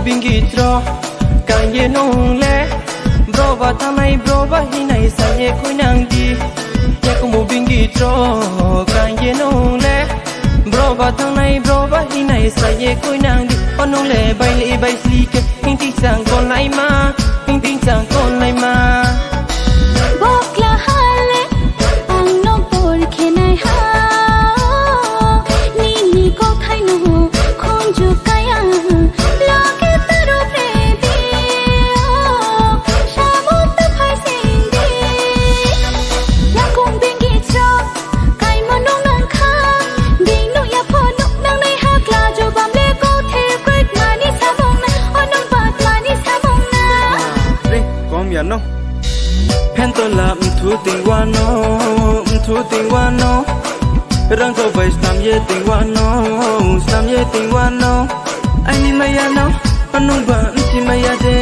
Bingitro kan ye nong le bro ba thamai bro ba hi nai sa ye khoi nang di ye ko mo bingitro kan ye nong le bro ba thamai bro ba hi nai sa ye khoi nang di onong le bai sli ke hing ti sang kon lai ma hing ti sang kon lai ma bokla hale ang no por khenai ha ni ko thai no khon ju kaya no Hento la thu tình wa no rang ko bai sam ye tình wa no anh ni maya no anong ba ti maya de